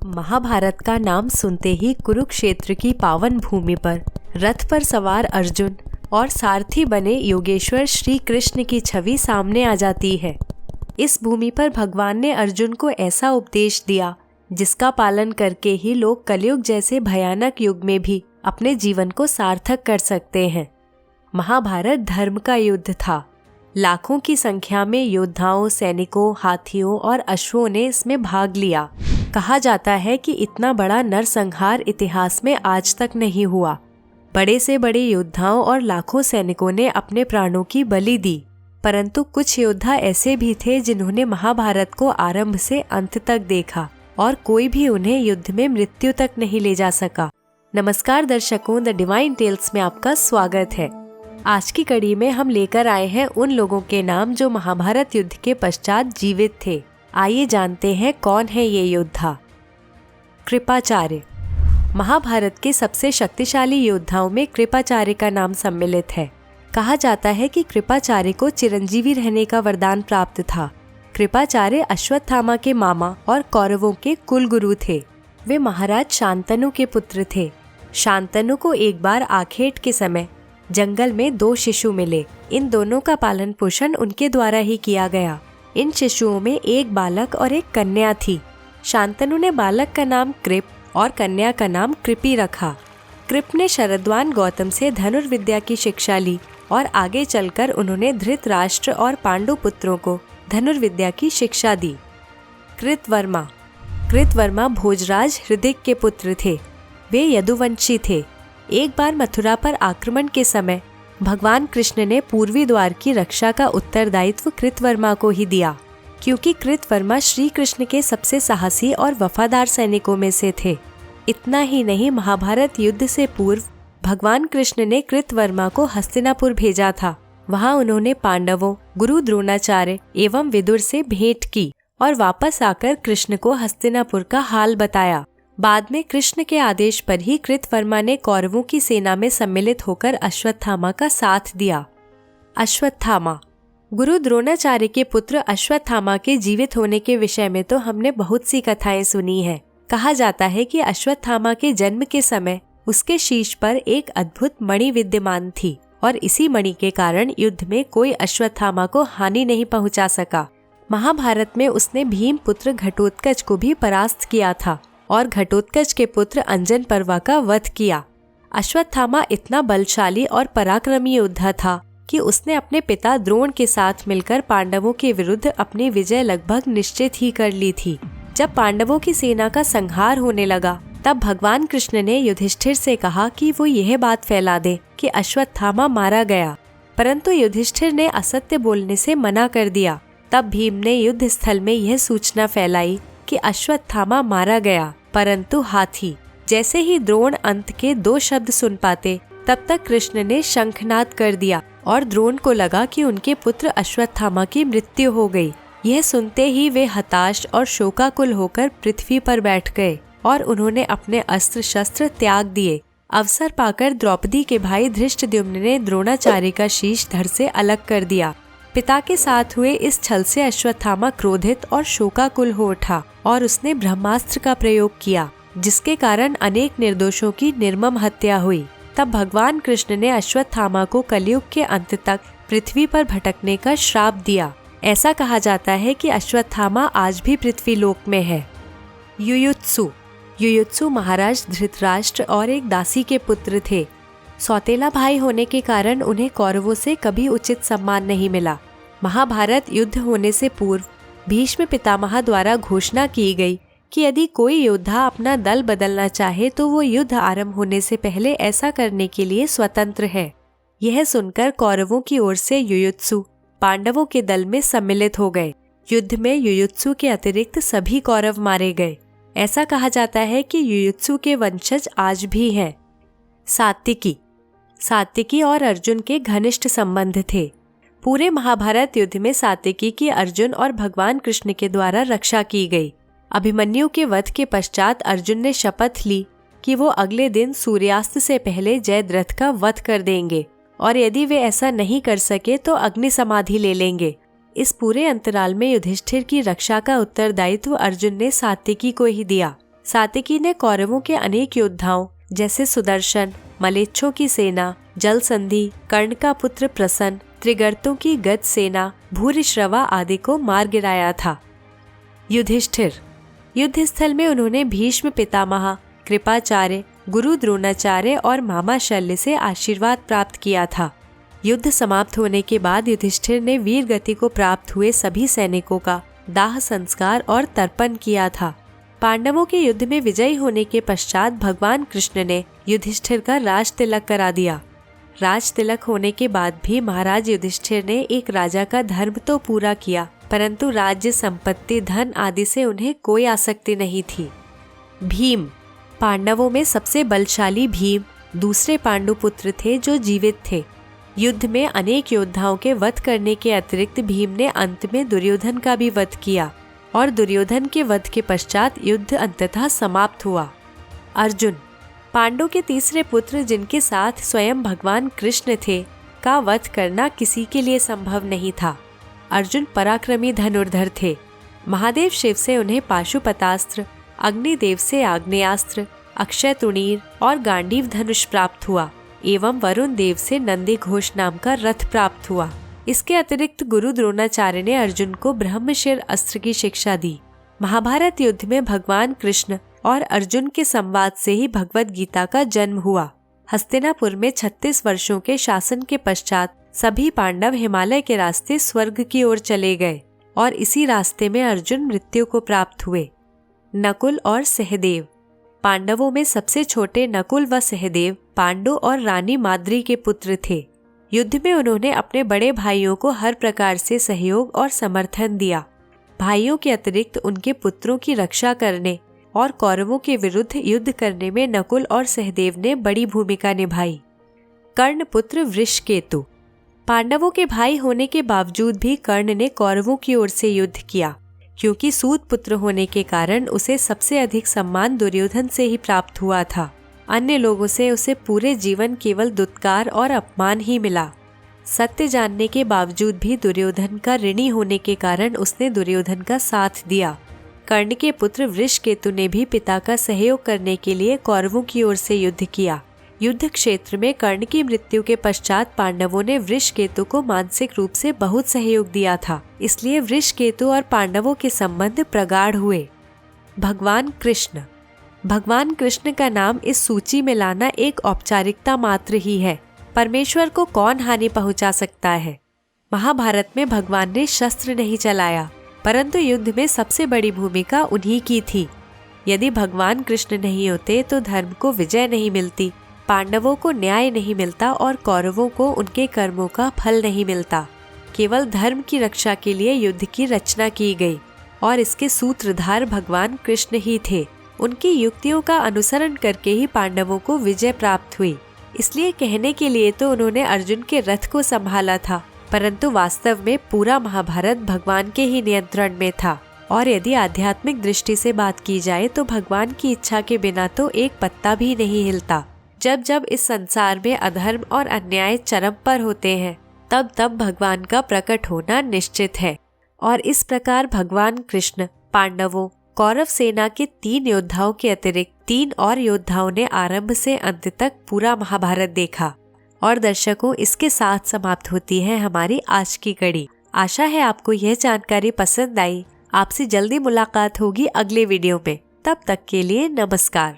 महाभारत का नाम सुनते ही कुरुक्षेत्र की पावन भूमि पर रथ पर सवार अर्जुन और सारथी बने योगेश्वर श्री कृष्ण की छवि सामने आ जाती है। इस भूमि पर भगवान ने अर्जुन को ऐसा उपदेश दिया जिसका पालन करके ही लोग कलयुग जैसे भयानक युग में भी अपने जीवन को सार्थक कर सकते हैं। महाभारत धर्म का युद्ध था। लाखों की संख्या में योद्धाओं, सैनिकों, हाथियों और अश्वों ने इसमें भाग लिया। कहा जाता है कि इतना बड़ा नरसंहार इतिहास में आज तक नहीं हुआ। बड़े से बड़े योद्धाओं और लाखों सैनिकों ने अपने प्राणों की बलि दी, परंतु कुछ योद्धा ऐसे भी थे जिन्होंने महाभारत को आरंभ से अंत तक देखा और कोई भी उन्हें युद्ध में मृत्यु तक नहीं ले जा सका। नमस्कार दर्शकों, द डिवाइन टेल्स में आपका स्वागत है। आज की कड़ी में हम लेकर आए हैं उन लोगों के नाम जो महाभारत युद्ध के पश्चात जीवित थे। आइए जानते हैं कौन है ये योद्धा। कृपाचार्य। महाभारत के सबसे शक्तिशाली योद्धाओं में कृपाचार्य का नाम सम्मिलित है। कहा जाता है कि कृपाचार्य को चिरंजीवी रहने का वरदान प्राप्त था। कृपाचार्य अश्वत्थामा के मामा और कौरवों के कुलगुरु थे। वे महाराज शांतनु के पुत्र थे। शांतनु को एक बार आखेट के समय जंगल में 2 शिशु मिले। इन दोनों का पालन पोषण उनके द्वारा ही किया गया। इन शिशुओं में एक बालक और एक कन्या थी। शांतनु ने बालक का नाम कृप और कन्या का नाम कृपी रखा। कृप ने शरद्वान गौतम से धनुर्विद्या की शिक्षा ली और आगे चलकर उन्होंने धृतराष्ट्र और पांडु पुत्रों को धनुर्विद्या की शिक्षा दी। कृतवर्मा। कृतवर्मा भोजराज हृदिक के पुत्र थे। वे यदुवंशी थे। एक बार मथुरा पर आक्रमण के समय भगवान कृष्ण ने पूर्वी द्वार की रक्षा का उत्तरदायित्व कृतवर्मा को ही दिया, क्योंकि कृतवर्मा श्री कृष्ण के सबसे साहसी और वफादार सैनिकों में से थे। इतना ही नहीं, महाभारत युद्ध से पूर्व भगवान कृष्ण ने कृतवर्मा को हस्तिनापुर भेजा था। वहां उन्होंने पांडवों, गुरु द्रोणाचार्य एवं विदुर से भेंट की और वापस आकर कृष्ण को हस्तिनापुर का हाल बताया। बाद में कृष्ण के आदेश पर ही कृतवर्मा ने कौरवों की सेना में सम्मिलित होकर अश्वत्थामा का साथ दिया। अश्वत्थामा। गुरु द्रोणाचार्य के पुत्र अश्वत्थामा के जीवित होने के विषय में तो हमने बहुत सी कथाएं सुनी हैं। कहा जाता है कि अश्वत्थामा के जन्म के समय उसके शीश पर एक अद्भुत मणि विद्यमान थी और इसी मणि के कारण युद्ध में कोई अश्वत्थामा को हानि नहीं पहुंचा सका। महाभारत में उसने भीम पुत्र घटोत्कच को भी परास्त किया था और घटोत्कच के पुत्र अंजन पर्वा का वध किया। अश्वत्थामा इतना बलशाली और पराक्रमी योद्धा था कि उसने अपने पिता द्रोण के साथ मिलकर पांडवों के विरुद्ध अपनी विजय लगभग निश्चित ही कर ली थी। जब पांडवों की सेना का संहार होने लगा, तब भगवान कृष्ण ने युधिष्ठिर से कहा कि वो यह बात फैला दे कि अश्वत्थामा मारा गया, परंतु युधिष्ठिर ने असत्य बोलने से मना कर दिया। तब भीम ने युद्ध स्थल में यह सूचना फैलाई कि अश्वत्थामा मारा गया, परंतु हाथी। जैसे ही द्रोण अंत के 2 शब्द सुन पाते, तब तक कृष्ण ने शंखनाद कर दिया और द्रोण को लगा कि उनके पुत्र अश्वत्थामा की मृत्यु हो गई। यह सुनते ही वे हताश और शोकाकुल होकर पृथ्वी पर बैठ गए और उन्होंने अपने अस्त्र शस्त्र त्याग दिए। अवसर पाकर द्रौपदी के भाई धृष्टद्युम्न ने द्रोणाचार्य का शीश धड़ से अलग कर दिया। पिता के साथ हुए इस छल से अश्वत्थामा क्रोधित और शोकाकुल हो उठा और उसने ब्रह्मास्त्र का प्रयोग किया, जिसके कारण अनेक निर्दोषों की निर्मम हत्या हुई। तब भगवान कृष्ण ने अश्वत्थामा को कलयुग के अंत तक पृथ्वी पर भटकने का श्राप दिया। ऐसा कहा जाता है कि अश्वत्थामा आज भी पृथ्वी लोक में है। युयुत्सु। युयुत्सु महाराज धृतराष्ट्र और एक दासी के पुत्र थे। सौतेला भाई होने के कारण उन्हें कौरवों से कभी उचित सम्मान नहीं मिला। महाभारत युद्ध होने से पूर्व भीष्म पितामह द्वारा घोषणा की गई कि यदि कोई योद्धा अपना दल बदलना चाहे तो वो युद्ध आरंभ होने से पहले ऐसा करने के लिए स्वतंत्र है। यह सुनकर कौरवों की ओर से युयुत्सु पांडवों के दल में सम्मिलित हो गए। युद्ध में युयुत्सु के अतिरिक्त सभी कौरव मारे गए। ऐसा कहा जाता है कि युयुत्सु के वंशज आज भी हैं। सात्विकी। सात्विकी और अर्जुन के घनिष्ठ संबंध थे। पूरे महाभारत युद्ध में सात्विकी की अर्जुन और भगवान कृष्ण के द्वारा रक्षा की गई। अभिमन्यु के वध के पश्चात अर्जुन ने शपथ ली कि वो अगले दिन सूर्यास्त से पहले जयद्रथ का वध कर देंगे और यदि वे ऐसा नहीं कर सके तो अग्नि समाधि ले लेंगे। इस पूरे अंतराल में युधिष्ठिर की रक्षा का उत्तरदायित्व अर्जुन ने सात्विकी को ही दिया। सात्यकी ने कौरवों के अनेक योद्धाओं जैसे सुदर्शन, मलेच्छों की सेना, जलसंधि, कर्ण का पुत्र प्रसन, त्रिगर्तों की गज सेना, भूरिश्रवा आदि को मार गिराया था। युधिष्ठिर। युद्ध स्थल में उन्होंने भीष्म पितामह, कृपाचार्य, गुरु द्रोणाचार्य और मामा शल्य से आशीर्वाद प्राप्त किया था। युद्ध समाप्त होने के बाद युधिष्ठिर ने वीर गति को प्राप्त हुए सभी सैनिकों का दाह संस्कार और तर्पण किया था। पांडवों के युद्ध में विजयी होने के पश्चात भगवान कृष्ण ने युधिष्ठिर का राज तिलक करा दिया। राज तिलक होने के बाद भी महाराज युधिष्ठिर ने एक राजा का धर्म तो पूरा किया, परंतु राज्य, संपत्ति, धन आदि से उन्हें कोई आसक्ति नहीं थी। भीम। पांडवों में सबसे बलशाली भीम दूसरे पांडुपुत्र थे जो जीवित थे। युद्ध में अनेक योद्धाओं के वध करने के अतिरिक्त भीम ने अंत में दुर्योधन का भी वध किया और दुर्योधन के वध के पश्चात युद्ध अंततः समाप्त हुआ। अर्जुन। पांडव के तीसरे पुत्र जिनके साथ स्वयं भगवान कृष्ण थे का वध करना किसी के लिए संभव नहीं था। अर्जुन पराक्रमी धनुर्धर थे। महादेव शिव से उन्हें पाशुपतास्त्र, अग्निदेव से आग्नेयास्त्र, अक्षय तुणीर और गांडीव धनुष प्राप्त हुआ एवं वरुण देव से नंदी घोष नाम का रथ प्राप्त हुआ। इसके अतिरिक्त गुरु द्रोणाचार्य ने अर्जुन को ब्रह्मशिर अस्त्र की शिक्षा दी। महाभारत युद्ध में भगवान कृष्ण और अर्जुन के संवाद से ही भगवत गीता का जन्म हुआ। हस्तिनापुर में 36 वर्षों के शासन के पश्चात सभी पांडव हिमालय के रास्ते स्वर्ग की ओर चले गए और इसी रास्ते में अर्जुन मृत्यु को प्राप्त हुए। नकुल और सहदेव। पांडवों में सबसे छोटे नकुल व सहदेव पांडु और रानी माद्री के पुत्र थे। युद्ध में उन्होंने अपने बड़े भाइयों को हर प्रकार से सहयोग और समर्थन दिया। भाइयों के अतिरिक्त उनके पुत्रों की रक्षा करने और कौरवों के विरुद्ध युद्ध करने में नकुल और सहदेव ने बड़ी भूमिका निभाई। कर्ण पुत्र वृषकेतु। पांडवों के भाई होने के बावजूद भी कर्ण ने कौरवों की ओर से युद्ध किया, क्योंकि सूत पुत्र होने के कारण उसे सबसे अधिक सम्मान दुर्योधन से ही प्राप्त हुआ था। अन्य लोगों से उसे पूरे जीवन केवल दुत्कार और अपमान ही मिला। सत्य जानने के बावजूद भी दुर्योधन का ऋणी होने के कारण उसने दुर्योधन का साथ दिया। कर्ण के पुत्र वृषकेतु ने भी पिता का सहयोग करने के लिए कौरवों की ओर से युद्ध किया। युद्ध क्षेत्र में कर्ण की मृत्यु के पश्चात पांडवों ने वृषकेतु को मानसिक रूप से बहुत सहयोग दिया था, इसलिए वृषकेतु और पांडवों के संबंध प्रगाढ़ हुए। भगवान कृष्ण। भगवान कृष्ण का नाम इस सूची में लाना एक औपचारिकता मात्र ही है। परमेश्वर को कौन हानि पहुंचा सकता है। महाभारत में भगवान ने शस्त्र नहीं चलाया, परंतु युद्ध में सबसे बड़ी भूमिका उन्हीं की थी। यदि भगवान कृष्ण नहीं होते तो धर्म को विजय नहीं मिलती, पांडवों को न्याय नहीं मिलता और कौरवों को उनके कर्मों का फल नहीं मिलता। केवल धर्म की रक्षा के लिए युद्ध की रचना की गई और इसके सूत्रधार भगवान कृष्ण ही थे। उनकी युक्तियों का अनुसरण करके ही पांडवों को विजय प्राप्त हुई। इसलिए कहने के लिए तो उन्होंने अर्जुन के रथ को संभाला था, परंतु वास्तव में पूरा महाभारत भगवान के ही नियंत्रण में था। और यदि आध्यात्मिक दृष्टि से बात की जाए तो भगवान की इच्छा के बिना तो एक पत्ता भी नहीं हिलता। जब जब इस संसार में अधर्म और अन्याय चरम पर होते हैं, तब तब भगवान का प्रकट होना निश्चित है। और इस प्रकार भगवान कृष्ण, पांडवों, कौरव सेना के 3 योद्धाओं के अतिरिक्त 3 और योद्धाओं ने आरंभ से अंत तक पूरा महाभारत देखा। और दर्शकों, इसके साथ समाप्त होती है हमारी आज की कड़ी। आशा है आपको यह जानकारी पसंद आई। आपसे जल्दी मुलाकात होगी अगले वीडियो में। तब तक के लिए नमस्कार।